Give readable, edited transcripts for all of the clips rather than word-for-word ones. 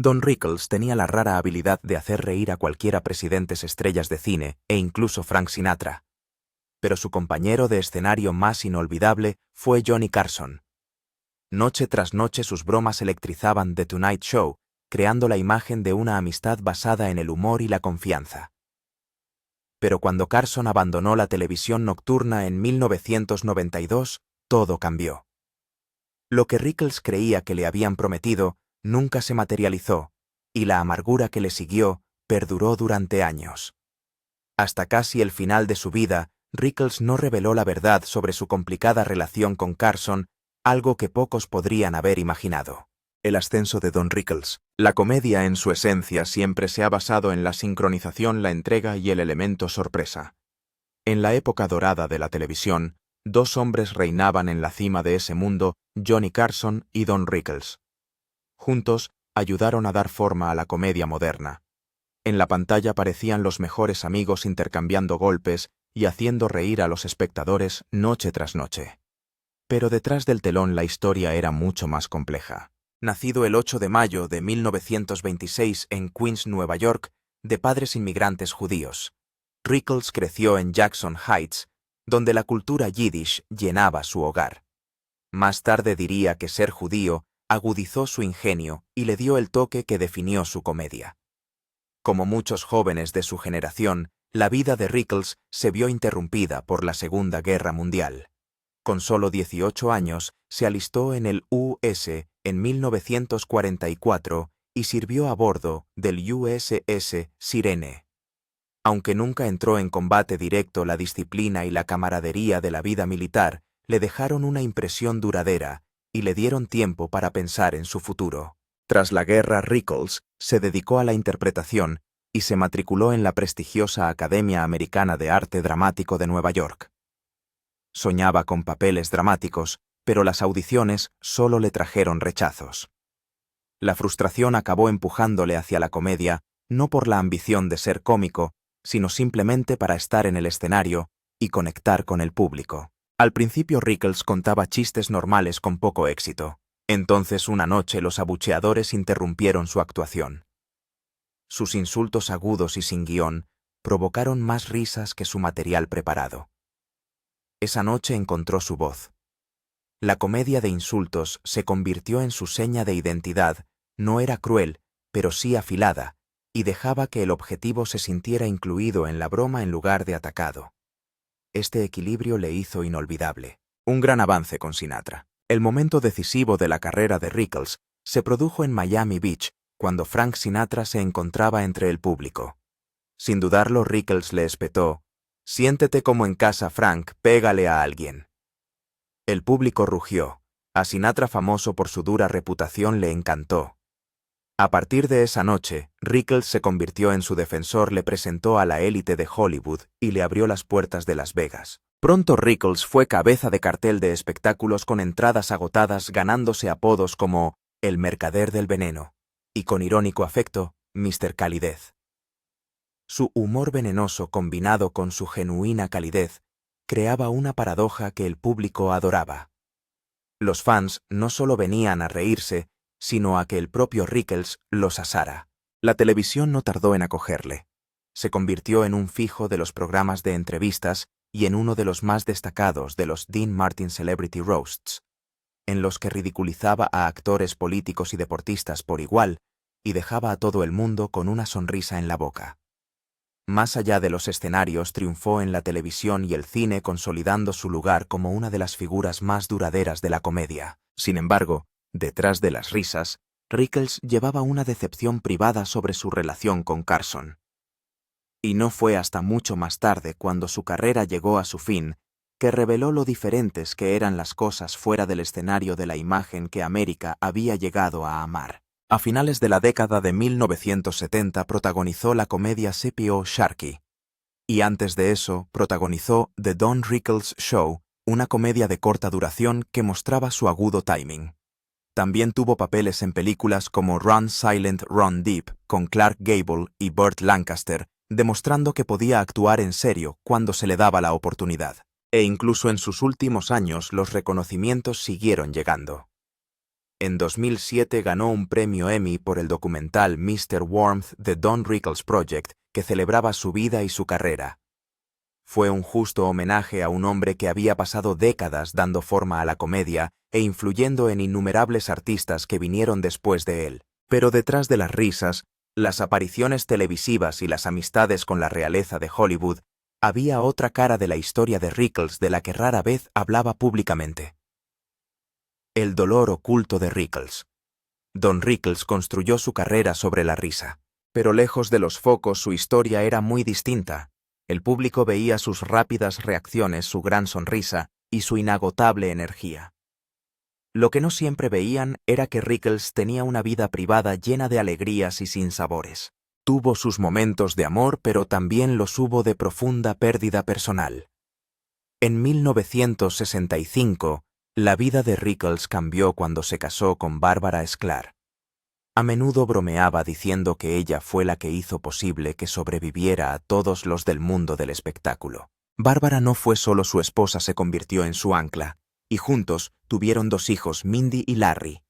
Don Rickles tenía la rara habilidad de hacer reír a cualquiera presidentes estrellas de cine e incluso Frank Sinatra. Pero su compañero de escenario más inolvidable fue Johnny Carson. Noche tras noche sus bromas electrizaban The Tonight Show, creando la imagen de una amistad basada en el humor y la confianza. Pero cuando Carson abandonó la televisión nocturna en 1992, todo cambió. Lo que Rickles creía que le habían prometido nunca se materializó, y la amargura que le siguió perduró durante años. Hasta casi el final de su vida, Rickles no reveló la verdad sobre su complicada relación con Carson, algo que pocos podrían haber imaginado. El ascenso de Don Rickles. La comedia en su esencia siempre se ha basado en la sincronización, la entrega y el elemento sorpresa. En la época dorada de la televisión, dos hombres reinaban en la cima de ese mundo, Johnny Carson y Don Rickles. Juntos, ayudaron a dar forma a la comedia moderna. En la pantalla parecían los mejores amigos intercambiando golpes y haciendo reír a los espectadores noche tras noche. Pero detrás del telón la historia era mucho más compleja. Nacido el 8 de mayo de 1926 en Queens, Nueva York, de padres inmigrantes judíos, Rickles creció en Jackson Heights, donde la cultura yiddish llenaba su hogar. Más tarde diría que ser judío agudizó su ingenio y le dio el toque que definió su comedia. Como muchos jóvenes de su generación, la vida de Rickles se vio interrumpida por la Segunda Guerra Mundial. Con solo 18 años, se alistó en el U.S. en 1944 y sirvió a bordo del USS Sirene. Aunque nunca entró en combate directo, la disciplina y la camaradería de la vida militar le dejaron una impresión duradera y le dieron tiempo para pensar en su futuro. Tras la guerra, Rickles se dedicó a la interpretación y se matriculó en la prestigiosa Academia Americana de Arte Dramático de Nueva York. Soñaba con papeles dramáticos, pero las audiciones solo le trajeron rechazos. La frustración acabó empujándole hacia la comedia, no por la ambición de ser cómico, sino simplemente para estar en el escenario y conectar con el público. Al principio Rickles contaba chistes normales con poco éxito. Entonces una noche los abucheadores interrumpieron su actuación. Sus insultos agudos y sin guión provocaron más risas que su material preparado. Esa noche encontró su voz. La comedia de insultos se convirtió en su seña de identidad, no era cruel, pero sí afilada, y dejaba que el objetivo se sintiera incluido en la broma en lugar de atacado. Este equilibrio le hizo inolvidable. Un gran avance con Sinatra. El momento decisivo de la carrera de Rickles se produjo en Miami Beach, cuando Frank Sinatra se encontraba entre el público. Sin dudarlo, Rickles le espetó: «Siéntete como en casa, Frank, pégale a alguien». El público rugió. A Sinatra, famoso por su dura reputación, le encantó. A partir de esa noche, Rickles se convirtió en su defensor, le presentó a la élite de Hollywood y le abrió las puertas de Las Vegas. Pronto Rickles fue cabeza de cartel de espectáculos con entradas agotadas, ganándose apodos como el mercader del veneno y, con irónico afecto, Mr. Calidez. Su humor venenoso combinado con su genuina calidez creaba una paradoja que el público adoraba. Los fans no solo venían a reírse, sino a que el propio Rickles los asara. La televisión no tardó en acogerle. Se convirtió en un fijo de los programas de entrevistas y en uno de los más destacados de los Dean Martin Celebrity Roasts, en los que ridiculizaba a actores, políticos y deportistas por igual y dejaba a todo el mundo con una sonrisa en la boca. Más allá de los escenarios, triunfó en la televisión y el cine, consolidando su lugar como una de las figuras más duraderas de la comedia. Sin embargo, detrás de las risas, Rickles llevaba una decepción privada sobre su relación con Carson. Y no fue hasta mucho más tarde, cuando su carrera llegó a su fin, que reveló lo diferentes que eran las cosas fuera del escenario de la imagen que América había llegado a amar. A finales de la década de 1970 protagonizó la comedia C.P.O. Sharkey. Y antes de eso, protagonizó The Don Rickles Show, una comedia de corta duración que mostraba su agudo timing. También tuvo papeles en películas como Run Silent, Run Deep, con Clark Gable y Burt Lancaster, demostrando que podía actuar en serio cuando se le daba la oportunidad. E incluso en sus últimos años los reconocimientos siguieron llegando. En 2007 ganó un premio Emmy por el documental Mr. Warmth The Don Rickles Project, que celebraba su vida y su carrera. Fue un justo homenaje a un hombre que había pasado décadas dando forma a la comedia e influyendo en innumerables artistas que vinieron después de él. Pero detrás de las risas, las apariciones televisivas y las amistades con la realeza de Hollywood, había otra cara de la historia de Rickles de la que rara vez hablaba públicamente. El dolor oculto de Rickles. Don Rickles construyó su carrera sobre la risa. Pero lejos de los focos su historia era muy distinta. El público veía sus rápidas reacciones, su gran sonrisa y su inagotable energía. Lo que no siempre veían era que Rickles tenía una vida privada llena de alegrías y sinsabores. Tuvo sus momentos de amor, pero también los hubo de profunda pérdida personal. En 1965, la vida de Rickles cambió cuando se casó con Barbara Sklar. A menudo bromeaba diciendo que ella fue la que hizo posible que sobreviviera a todos los del mundo del espectáculo. Bárbara no fue solo su esposa, se convirtió en su ancla, y juntos tuvieron 2 hijos, Mindy y Larry.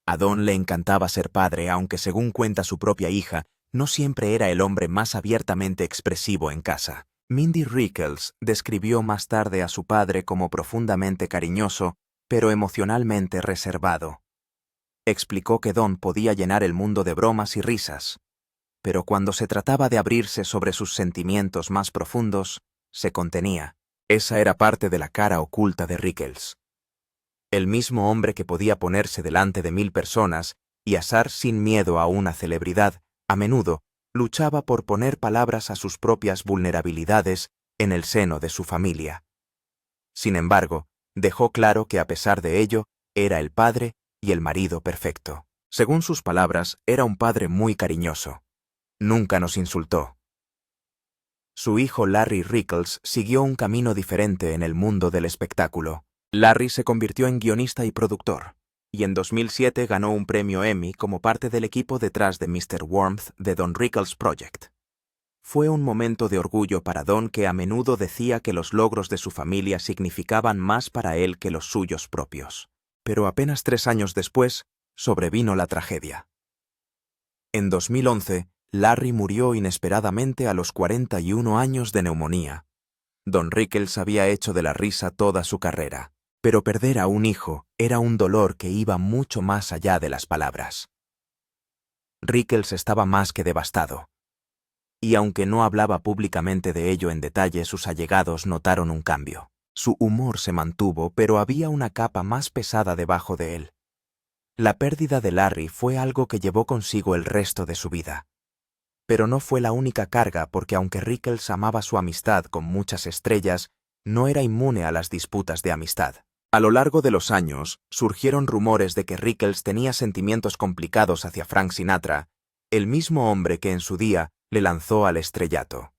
A Don le encantaba ser padre, aunque según cuenta su propia hija, no siempre era el hombre más abiertamente expresivo en casa. Mindy Rickles describió más tarde a su padre como profundamente cariñoso, pero emocionalmente reservado. Explicó que Don podía llenar el mundo de bromas y risas, pero cuando se trataba de abrirse sobre sus sentimientos más profundos, se contenía. Esa era parte de la cara oculta de Rickles. El mismo hombre que podía ponerse delante de 1000 personas y asar sin miedo a una celebridad, a menudo luchaba por poner palabras a sus propias vulnerabilidades en el seno de su familia. Sin embargo, dejó claro que a pesar de ello, era el padre y el marido perfecto. Según sus palabras, era un padre muy cariñoso. Nunca nos insultó. Su hijo Larry Rickles siguió un camino diferente en el mundo del espectáculo. Larry se convirtió en guionista y productor, y en 2007 ganó un premio Emmy como parte del equipo detrás de Mr. Warmth The Don Rickles Project. Fue un momento de orgullo para Don, que a menudo decía que los logros de su familia significaban más para él que los suyos propios. Pero apenas 3 años después, sobrevino la tragedia. En 2011, Larry murió inesperadamente a los 41 años de neumonía. Don Rickles había hecho de la risa toda su carrera, pero perder a un hijo era un dolor que iba mucho más allá de las palabras. Rickles estaba más que devastado. Y aunque no hablaba públicamente de ello en detalle, sus allegados notaron un cambio. Su humor se mantuvo, pero había una capa más pesada debajo de él. La pérdida de Larry fue algo que llevó consigo el resto de su vida. Pero no fue la única carga, porque aunque Rickles amaba su amistad con muchas estrellas, no era inmune a las disputas de amistad. A lo largo de los años, surgieron rumores de que Rickles tenía sentimientos complicados hacia Frank Sinatra, el mismo hombre que en su día le lanzó al estrellato.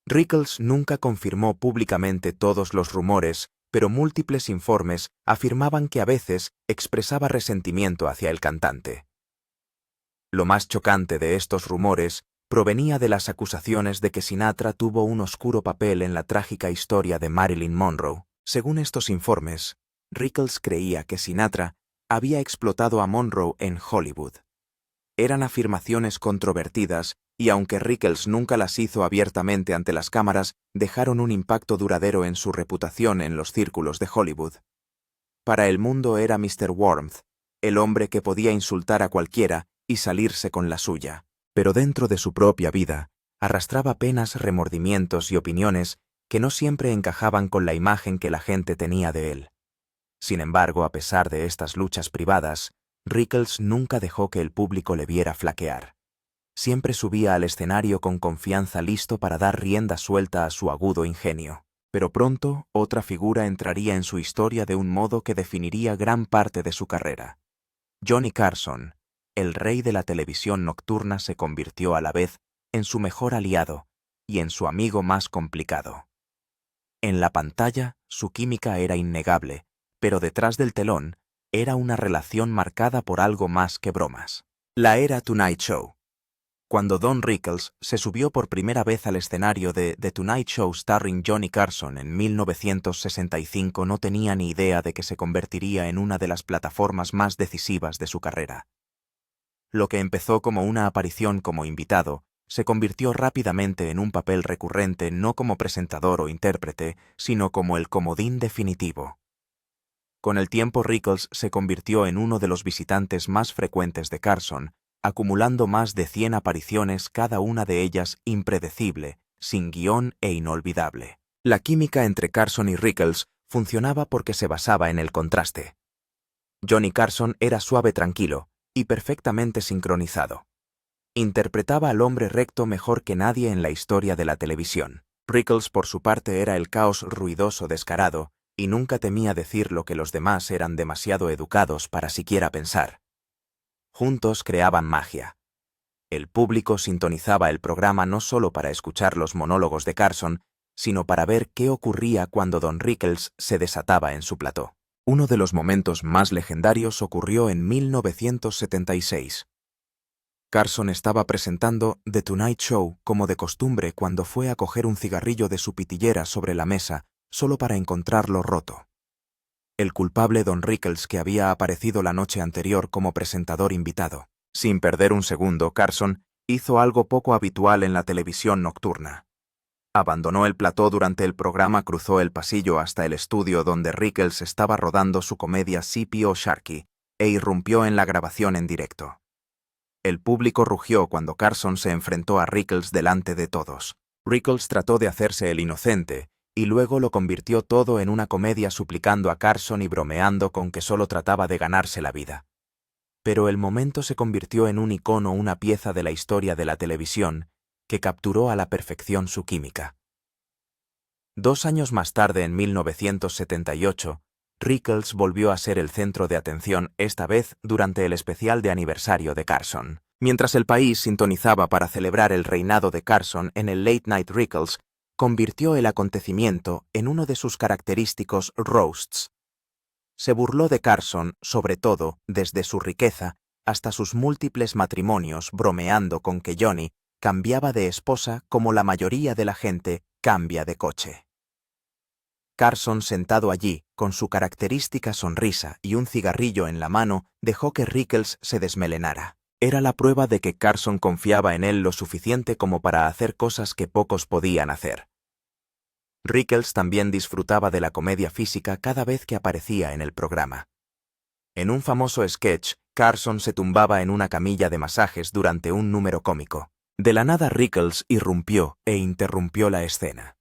Rickles nunca confirmó públicamente todos los rumores, pero múltiples informes afirmaban que a veces expresaba resentimiento hacia el cantante. Lo más chocante de estos rumores provenía de las acusaciones de que Sinatra tuvo un oscuro papel en la trágica historia de Marilyn Monroe. Según estos informes, Rickles creía que Sinatra había explotado a Monroe en Hollywood. Eran afirmaciones controvertidas, y aunque Rickles nunca las hizo abiertamente ante las cámaras, dejaron un impacto duradero en su reputación en los círculos de Hollywood. Para el mundo era Mr. Warmth, el hombre que podía insultar a cualquiera y salirse con la suya. Pero dentro de su propia vida, arrastraba penas, remordimientos y opiniones que no siempre encajaban con la imagen que la gente tenía de él. Sin embargo, a pesar de estas luchas privadas, Rickles nunca dejó que el público le viera flaquear. Siempre subía al escenario con confianza, listo para dar rienda suelta a su agudo ingenio. Pero pronto, otra figura entraría en su historia de un modo que definiría gran parte de su carrera. Johnny Carson, el rey de la televisión nocturna, se convirtió a la vez en su mejor aliado y en su amigo más complicado. En la pantalla, su química era innegable, pero detrás del telón, era una relación marcada por algo más que bromas. La era Tonight Show. Cuando Don Rickles se subió por primera vez al escenario de The Tonight Show starring Johnny Carson en 1965, no tenía ni idea de que se convertiría en una de las plataformas más decisivas de su carrera. Lo que empezó como una aparición como invitado, se convirtió rápidamente en un papel recurrente no como presentador o intérprete, sino como el comodín definitivo. Con el tiempo Rickles se convirtió en uno de los visitantes más frecuentes de Carson, acumulando más de 100 apariciones, cada una de ellas impredecible, sin guión e inolvidable. La química entre Carson y Rickles funcionaba porque se basaba en el contraste. Johnny Carson era suave, tranquilo y perfectamente sincronizado. Interpretaba al hombre recto mejor que nadie en la historia de la televisión. Rickles, por su parte, era el caos ruidoso, descarado, y nunca temía decir lo que los demás eran demasiado educados para siquiera pensar. Juntos creaban magia. El público sintonizaba el programa no solo para escuchar los monólogos de Carson, sino para ver qué ocurría cuando Don Rickles se desataba en su plató. Uno de los momentos más legendarios ocurrió en 1976. Carson estaba presentando The Tonight Show como de costumbre cuando fue a coger un cigarrillo de su pitillera sobre la mesa, solo para encontrarlo roto. El culpable Don Rickles, que había aparecido la noche anterior como presentador invitado. Sin perder un segundo, Carson hizo algo poco habitual en la televisión nocturna. Abandonó el plató durante el programa, cruzó el pasillo hasta el estudio donde Rickles estaba rodando su comedia C.P.O. Sharkey e irrumpió en la grabación en directo. El público rugió cuando Carson se enfrentó a Rickles delante de todos. Rickles trató de hacerse el inocente, y luego lo convirtió todo en una comedia, suplicando a Carson y bromeando con que solo trataba de ganarse la vida. Pero el momento se convirtió en un icono, una pieza de la historia de la televisión, que capturó a la perfección su química. 2 años más tarde, en 1978, Rickles volvió a ser el centro de atención, esta vez durante el especial de aniversario de Carson. Mientras el país sintonizaba para celebrar el reinado de Carson en el Late Night, Rickles convirtió el acontecimiento en uno de sus característicos roasts. Se burló de Carson, sobre todo, desde su riqueza hasta sus múltiples matrimonios, bromeando con que Johnny cambiaba de esposa como la mayoría de la gente cambia de coche. Carson, sentado allí, con su característica sonrisa y un cigarrillo en la mano, dejó que Rickles se desmelenara. Era la prueba de que Carson confiaba en él lo suficiente como para hacer cosas que pocos podían hacer. Rickles también disfrutaba de la comedia física cada vez que aparecía en el programa. En un famoso sketch, Carson se tumbaba en una camilla de masajes durante un número cómico. De la nada, Rickles irrumpió e interrumpió la escena.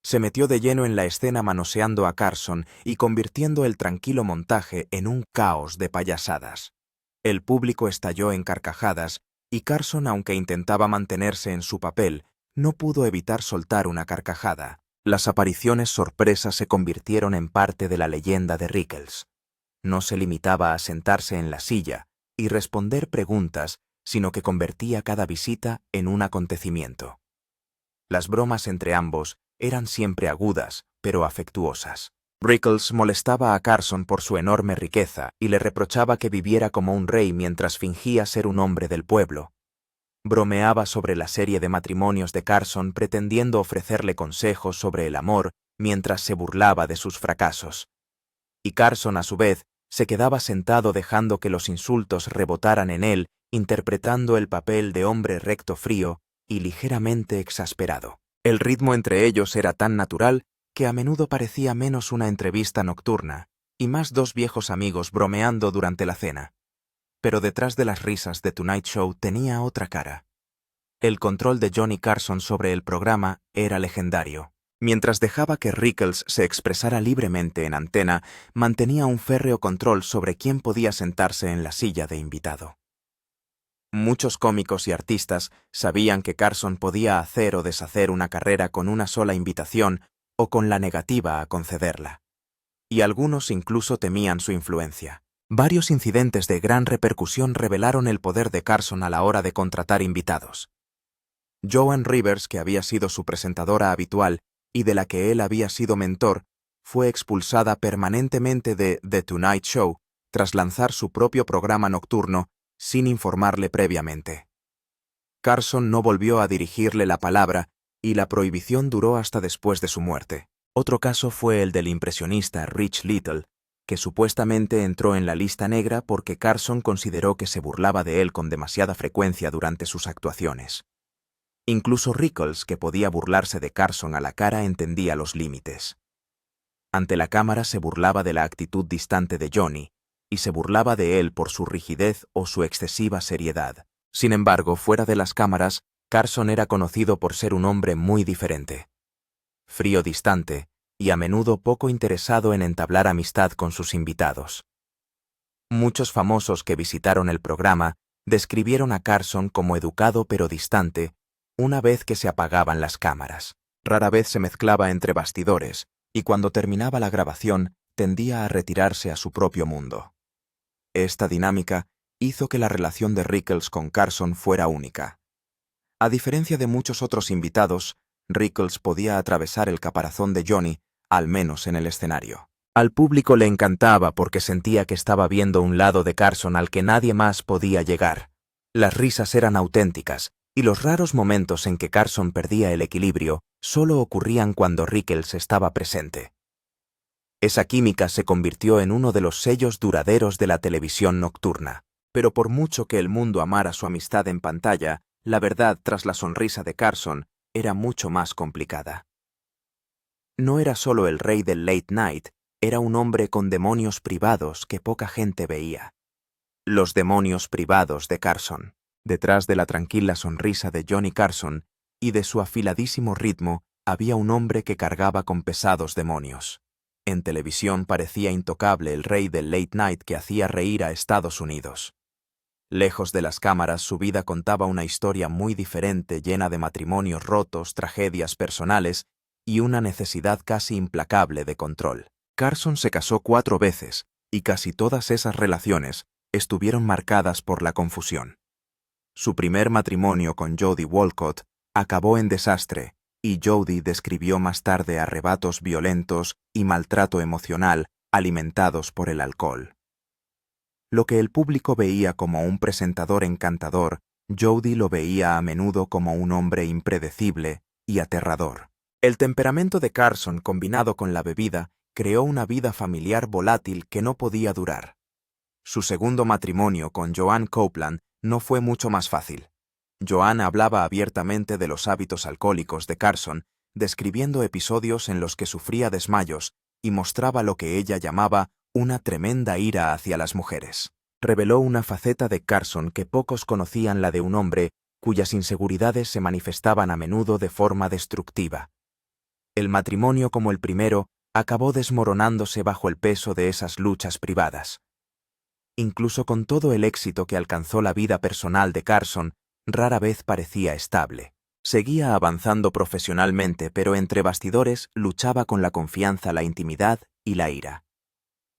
Se metió de lleno en la escena, manoseando a Carson y convirtiendo el tranquilo montaje en un caos de payasadas. El público estalló en carcajadas y Carson, aunque intentaba mantenerse en su papel, no pudo evitar soltar una carcajada. Las apariciones sorpresas se convirtieron en parte de la leyenda de Rickles. No se limitaba a sentarse en la silla y responder preguntas, sino que convertía cada visita en un acontecimiento. Las bromas entre ambos eran siempre agudas, pero afectuosas. Rickles molestaba a Carson por su enorme riqueza y le reprochaba que viviera como un rey mientras fingía ser un hombre del pueblo. Bromeaba sobre la serie de matrimonios de Carson, pretendiendo ofrecerle consejos sobre el amor mientras se burlaba de sus fracasos. Y Carson, a su vez, se quedaba sentado dejando que los insultos rebotaran en él, interpretando el papel de hombre recto, frío y ligeramente exasperado. El ritmo entre ellos era tan natural que a menudo parecía menos una entrevista nocturna y más dos viejos amigos bromeando durante la cena. Pero detrás de las risas de Tonight Show tenía otra cara. El control de Johnny Carson sobre el programa era legendario. Mientras dejaba que Rickles se expresara libremente en antena, mantenía un férreo control sobre quién podía sentarse en la silla de invitado. Muchos cómicos y artistas sabían que Carson podía hacer o deshacer una carrera con una sola invitación o con la negativa a concederla. Y algunos incluso temían su influencia. Varios incidentes de gran repercusión revelaron el poder de Carson a la hora de contratar invitados. Joan Rivers, que había sido su presentadora habitual y de la que él había sido mentor, fue expulsada permanentemente de The Tonight Show tras lanzar su propio programa nocturno sin informarle previamente. Carson no volvió a dirigirle la palabra y la prohibición duró hasta después de su muerte. Otro caso fue el del impresionista Rich Little, que supuestamente entró en la lista negra porque Carson consideró que se burlaba de él con demasiada frecuencia durante sus actuaciones. Incluso Rickles, que podía burlarse de Carson a la cara, entendía los límites. Ante la cámara se burlaba de la actitud distante de Johnny, y se burlaba de él por su rigidez o su excesiva seriedad. Sin embargo, fuera de las cámaras, Carson era conocido por ser un hombre muy diferente. Frío, distante, y a menudo poco interesado en entablar amistad con sus invitados. Muchos famosos que visitaron el programa describieron a Carson como educado pero distante una vez que se apagaban las cámaras. Rara vez se mezclaba entre bastidores, y cuando terminaba la grabación tendía a retirarse a su propio mundo. Esta dinámica hizo que la relación de Rickles con Carson fuera única. A diferencia de muchos otros invitados, Rickles podía atravesar el caparazón de Johnny, al menos en el escenario. Al público le encantaba porque sentía que estaba viendo un lado de Carson al que nadie más podía llegar. Las risas eran auténticas, y los raros momentos en que Carson perdía el equilibrio solo ocurrían cuando Rickles estaba presente. Esa química se convirtió en uno de los sellos duraderos de la televisión nocturna. Pero por mucho que el mundo amara su amistad en pantalla, la verdad tras la sonrisa de Carson era mucho más complicada. No era solo el rey del late night, era un hombre con demonios privados que poca gente veía. Los demonios privados de Carson. Detrás de la tranquila sonrisa de Johnny Carson y de su afiladísimo ritmo había un hombre que cargaba con pesados demonios. En televisión parecía intocable el rey del late night que hacía reír a Estados Unidos. Lejos de las cámaras, su vida contaba una historia muy diferente, llena de matrimonios rotos, tragedias personales y una necesidad casi implacable de control. Carson se casó 4 veces, y casi todas esas relaciones estuvieron marcadas por la confusión. Su primer matrimonio con Jody Walcott acabó en desastre, y Jody describió más tarde arrebatos violentos y maltrato emocional alimentados por el alcohol. Lo que el público veía como un presentador encantador, Jody lo veía a menudo como un hombre impredecible y aterrador. El temperamento de Carson, combinado con la bebida, creó una vida familiar volátil que no podía durar. Su segundo matrimonio con Joanne Copeland no fue mucho más fácil. Joanne hablaba abiertamente de los hábitos alcohólicos de Carson, describiendo episodios en los que sufría desmayos y mostraba lo que ella llamaba una tremenda ira hacia las mujeres. Reveló una faceta de Carson que pocos conocían, la de un hombre cuyas inseguridades se manifestaban a menudo de forma destructiva. El matrimonio, como el primero, acabó desmoronándose bajo el peso de esas luchas privadas. Incluso con todo el éxito que alcanzó, la vida personal de Carson rara vez parecía estable. Seguía avanzando profesionalmente, pero entre bastidores luchaba con la confianza, la intimidad y la ira.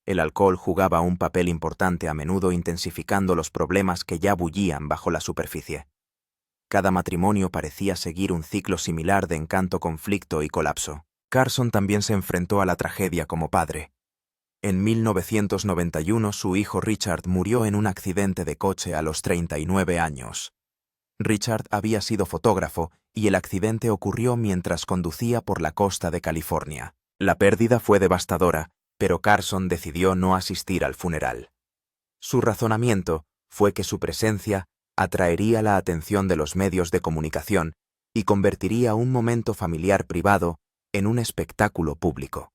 El alcohol jugaba un papel importante, a menudo intensificando los problemas que ya bullían bajo la superficie. Cada matrimonio parecía seguir un ciclo similar de encanto, conflicto y colapso. Carson también se enfrentó a la tragedia como padre. En 1991 su hijo Richard murió en un accidente de coche a los 39 años. Richard había sido fotógrafo y el accidente ocurrió mientras conducía por la costa de California. La pérdida fue devastadora, pero Carson decidió no asistir al funeral. Su razonamiento fue que su presencia atraería la atención de los medios de comunicación y convertiría un momento familiar privado en un espectáculo público.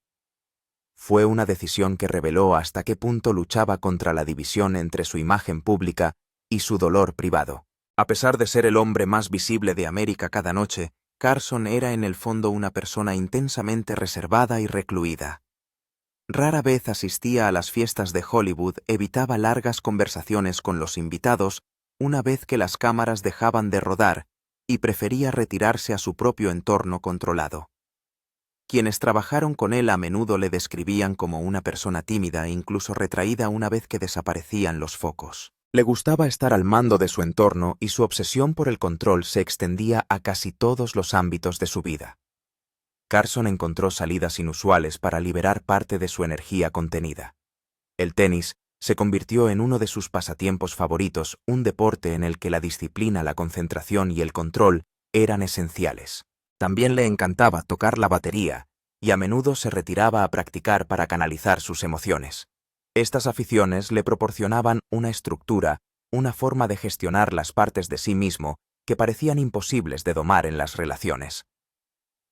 Fue una decisión que reveló hasta qué punto luchaba contra la división entre su imagen pública y su dolor privado. A pesar de ser el hombre más visible de América cada noche, Carson era en el fondo una persona intensamente reservada y recluida. Rara vez asistía a las fiestas de Hollywood, evitaba largas conversaciones con los invitados una vez que las cámaras dejaban de rodar y prefería retirarse a su propio entorno controlado. Quienes trabajaron con él a menudo le describían como una persona tímida e incluso retraída una vez que desaparecían los focos. Le gustaba estar al mando de su entorno y su obsesión por el control se extendía a casi todos los ámbitos de su vida. Carson encontró salidas inusuales para liberar parte de su energía contenida. El tenis Se convirtió en uno de sus pasatiempos favoritos, un deporte en el que la disciplina, la concentración y el control eran esenciales. También le encantaba tocar la batería, y a menudo se retiraba a practicar para canalizar sus emociones. Estas aficiones le proporcionaban una estructura, una forma de gestionar las partes de sí mismo que parecían imposibles de domar en las relaciones.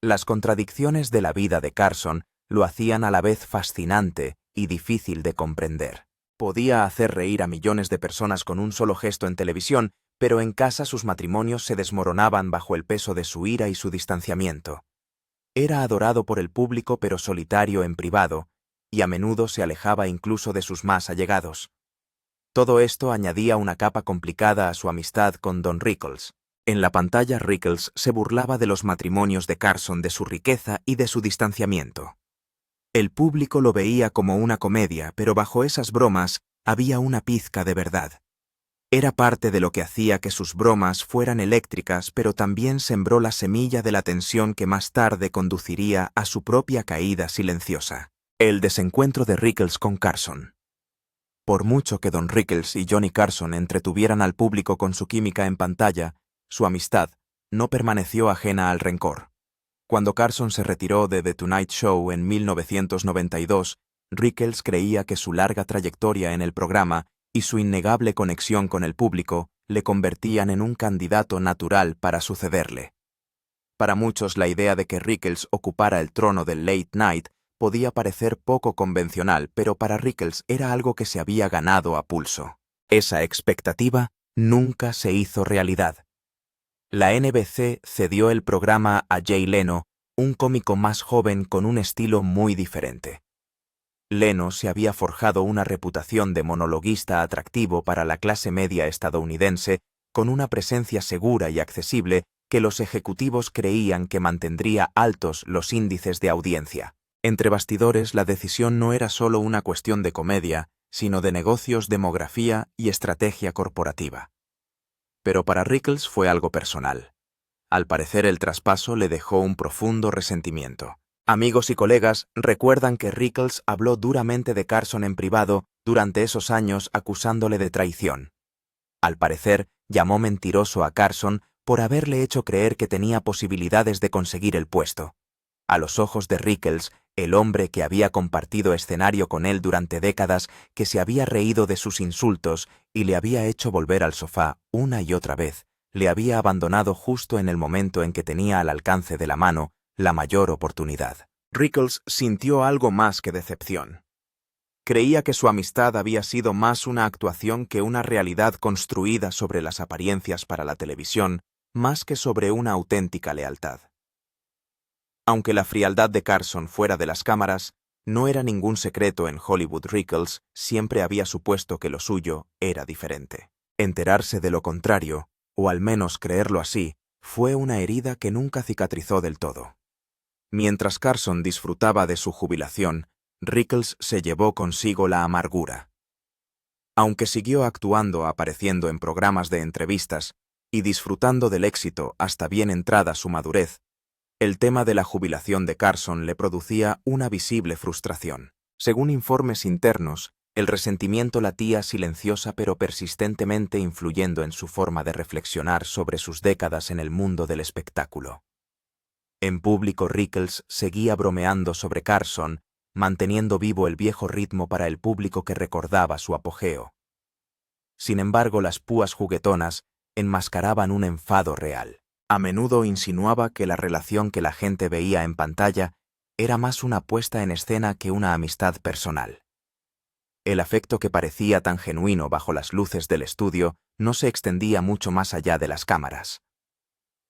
Las contradicciones de la vida de Carson lo hacían a la vez fascinante y difícil de comprender. Podía hacer reír a millones de personas con un solo gesto en televisión, pero en casa sus matrimonios se desmoronaban bajo el peso de su ira y su distanciamiento. Era adorado por el público pero solitario en privado, y a menudo se alejaba incluso de sus más allegados. Todo esto añadía una capa complicada a su amistad con Don Rickles. En la pantalla Rickles se burlaba de los matrimonios de Carson, de su riqueza y de su distanciamiento. El público lo veía como una comedia, pero bajo esas bromas había una pizca de verdad. Era parte de lo que hacía que sus bromas fueran eléctricas, pero también sembró la semilla de la tensión que más tarde conduciría a su propia caída silenciosa. El desencuentro de Rickles con Carson. Por mucho que Don Rickles y Johnny Carson entretuvieran al público con su química en pantalla, su amistad no permaneció ajena al rencor. Cuando Carson se retiró de The Tonight Show en 1992, Rickles creía que su larga trayectoria en el programa y su innegable conexión con el público le convertían en un candidato natural para sucederle. Para muchos, la idea de que Rickles ocupara el trono del Late Night podía parecer poco convencional, pero para Rickles era algo que se había ganado a pulso. Esa expectativa nunca se hizo realidad. La NBC cedió el programa a Jay Leno, un cómico más joven con un estilo muy diferente. Leno se había forjado una reputación de monologuista atractivo para la clase media estadounidense, con una presencia segura y accesible que los ejecutivos creían que mantendría altos los índices de audiencia. Entre bastidores, la decisión no era solo una cuestión de comedia, sino de negocios, demografía y estrategia corporativa. Pero para Rickles fue algo personal. Al parecer, el traspaso le dejó un profundo resentimiento. Amigos y colegas recuerdan que Rickles habló duramente de Carson en privado durante esos años, acusándole de traición. Al parecer, llamó mentiroso a Carson por haberle hecho creer que tenía posibilidades de conseguir el puesto. A los ojos de Rickles, el hombre que había compartido escenario con él durante décadas, que se había reído de sus insultos y le había hecho volver al sofá una y otra vez, le había abandonado justo en el momento en que tenía al alcance de la mano la mayor oportunidad. Rickles sintió algo más que decepción. Creía que su amistad había sido más una actuación que una realidad construida sobre las apariencias para la televisión, más que sobre una auténtica lealtad. Aunque la frialdad de Carson fuera de las cámaras no era ningún secreto en Hollywood, Rickles siempre había supuesto que lo suyo era diferente. Enterarse de lo contrario, o al menos creerlo así, fue una herida que nunca cicatrizó del todo. Mientras Carson disfrutaba de su jubilación, Rickles se llevó consigo la amargura. Aunque siguió actuando, apareciendo en programas de entrevistas y disfrutando del éxito hasta bien entrada su madurez, el tema de la jubilación de Carson le producía una visible frustración. Según informes internos, el resentimiento latía silenciosa pero persistentemente, influyendo en su forma de reflexionar sobre sus décadas en el mundo del espectáculo. En público, Rickles seguía bromeando sobre Carson, manteniendo vivo el viejo ritmo para el público que recordaba su apogeo. Sin embargo, las púas juguetonas enmascaraban un enfado real. A menudo insinuaba que la relación que la gente veía en pantalla era más una puesta en escena que una amistad personal. El afecto que parecía tan genuino bajo las luces del estudio no se extendía mucho más allá de las cámaras.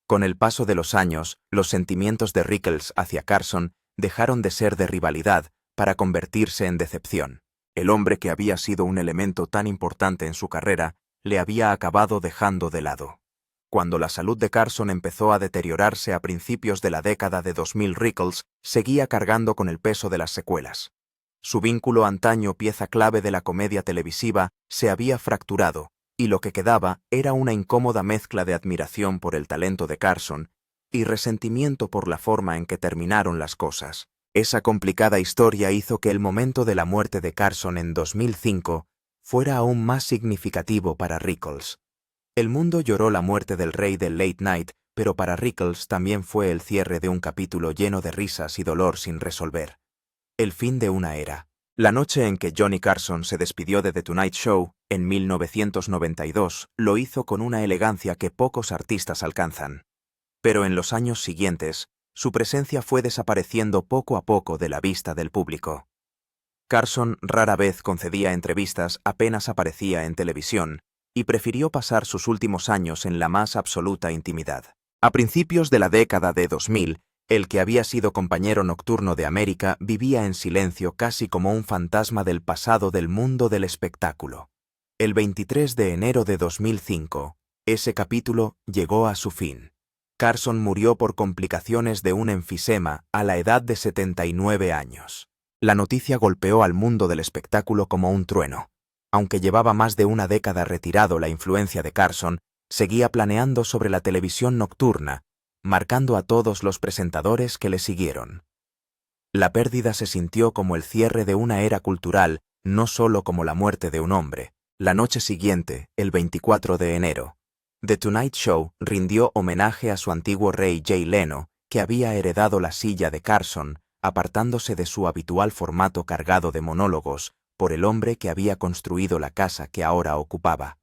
Con el paso de los años, los sentimientos de Rickles hacia Carson dejaron de ser de rivalidad para convertirse en decepción. El hombre que había sido un elemento tan importante en su carrera le había acabado dejando de lado. Cuando la salud de Carson empezó a deteriorarse a principios de la década de 2000, Rickles seguía cargando con el peso de las secuelas. Su vínculo, antaño pieza clave de la comedia televisiva, se había fracturado, y lo que quedaba era una incómoda mezcla de admiración por el talento de Carson y resentimiento por la forma en que terminaron las cosas. Esa complicada historia hizo que el momento de la muerte de Carson en 2005 fuera aún más significativo para Rickles. El mundo lloró la muerte del rey del late night, pero para Rickles también fue el cierre de un capítulo lleno de risas y dolor sin resolver. El fin de una era. La noche en que Johnny Carson se despidió de The Tonight Show, en 1992, lo hizo con una elegancia que pocos artistas alcanzan. Pero en los años siguientes, su presencia fue desapareciendo poco a poco de la vista del público. Carson rara vez concedía entrevistas, apenas aparecía en televisión, y prefirió pasar sus últimos años en la más absoluta intimidad. A principios de la década de 2000, el que había sido compañero nocturno de América vivía en silencio casi como un fantasma del pasado del mundo del espectáculo. El 23 de enero de 2005, ese capítulo llegó a su fin. Carson murió por complicaciones de un enfisema a la edad de 79 años. La noticia golpeó al mundo del espectáculo como un trueno. Aunque llevaba más de una década retirado la influencia de Carson, seguía planeando sobre la televisión nocturna, marcando a todos los presentadores que le siguieron. La pérdida se sintió como el cierre de una era cultural, no solo como la muerte de un hombre. La noche siguiente, el 24 de enero, The Tonight Show rindió homenaje a su antiguo rey Jay Leno, que había heredado la silla de Carson, apartándose de su habitual formato cargado de monólogos, por el hombre que había construido la casa que ahora ocupaba.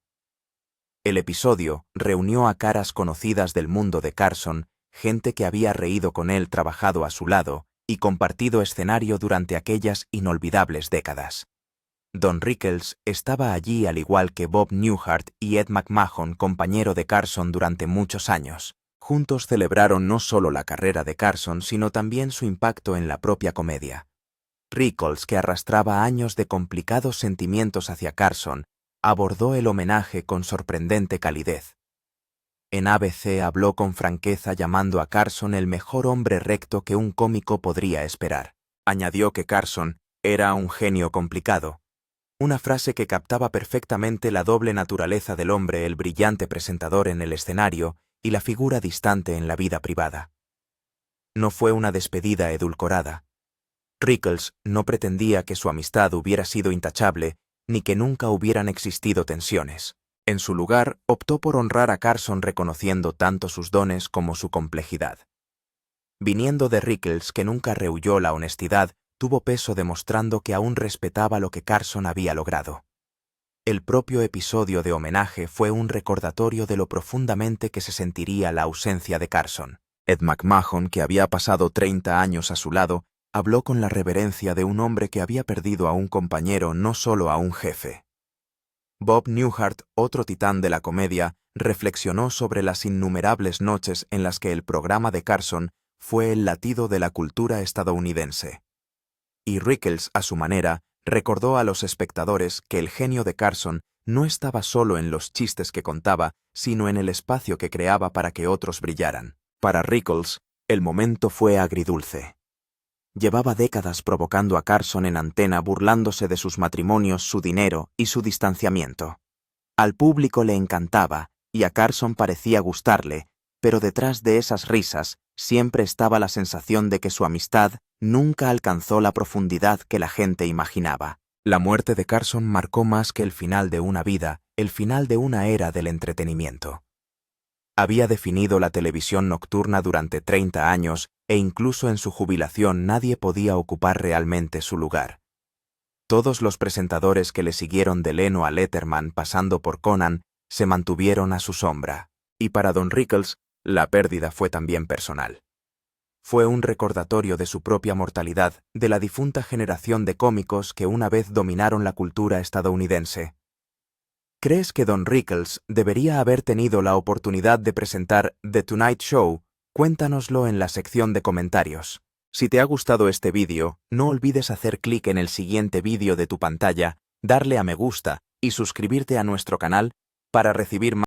El episodio reunió a caras conocidas del mundo de Carson, gente que había reído con él, trabajado a su lado y compartido escenario durante aquellas inolvidables décadas. Don Rickles estaba allí al igual que Bob Newhart y Ed McMahon, compañero de Carson durante muchos años. Juntos celebraron no solo la carrera de Carson, sino también su impacto en la propia comedia. Rickles, que arrastraba años de complicados sentimientos hacia Carson, abordó el homenaje con sorprendente calidez. En ABC habló con franqueza llamando a Carson el mejor hombre recto que un cómico podría esperar. Añadió que Carson era un genio complicado, una frase que captaba perfectamente la doble naturaleza del hombre, el brillante presentador en el escenario y la figura distante en la vida privada. No fue una despedida edulcorada. Rickles no pretendía que su amistad hubiera sido intachable ni que nunca hubieran existido tensiones. En su lugar, optó por honrar a Carson reconociendo tanto sus dones como su complejidad. Viniendo de Rickles, que nunca rehuyó la honestidad, tuvo peso demostrando que aún respetaba lo que Carson había logrado. El propio episodio de homenaje fue un recordatorio de lo profundamente que se sentiría la ausencia de Carson. Ed McMahon, que había pasado 30 años a su lado, habló con la reverencia de un hombre que había perdido a un compañero, no solo a un jefe. Bob Newhart, otro titán de la comedia, reflexionó sobre las innumerables noches en las que el programa de Carson fue el latido de la cultura estadounidense. Y Rickles, a su manera, recordó a los espectadores que el genio de Carson no estaba solo en los chistes que contaba, sino en el espacio que creaba para que otros brillaran. Para Rickles, el momento fue agridulce. Llevaba décadas provocando a Carson en antena, burlándose de sus matrimonios, su dinero y su distanciamiento. Al público le encantaba, y a Carson parecía gustarle, pero detrás de esas risas siempre estaba la sensación de que su amistad nunca alcanzó la profundidad que la gente imaginaba. La muerte de Carson marcó más que el final de una vida, el final de una era del entretenimiento. Había definido la televisión nocturna durante 30 años e incluso en su jubilación nadie podía ocupar realmente su lugar. Todos los presentadores que le siguieron de Leno a Letterman pasando por Conan se mantuvieron a su sombra. Y para Don Rickles, la pérdida fue también personal. Fue un recordatorio de su propia mortalidad, de la difunta generación de cómicos que una vez dominaron la cultura estadounidense. ¿Crees que Don Rickles debería haber tenido la oportunidad de presentar The Tonight Show? Cuéntanoslo en la sección de comentarios. Si te ha gustado este vídeo, no olvides hacer clic en el siguiente vídeo de tu pantalla, darle a me gusta y suscribirte a nuestro canal para recibir más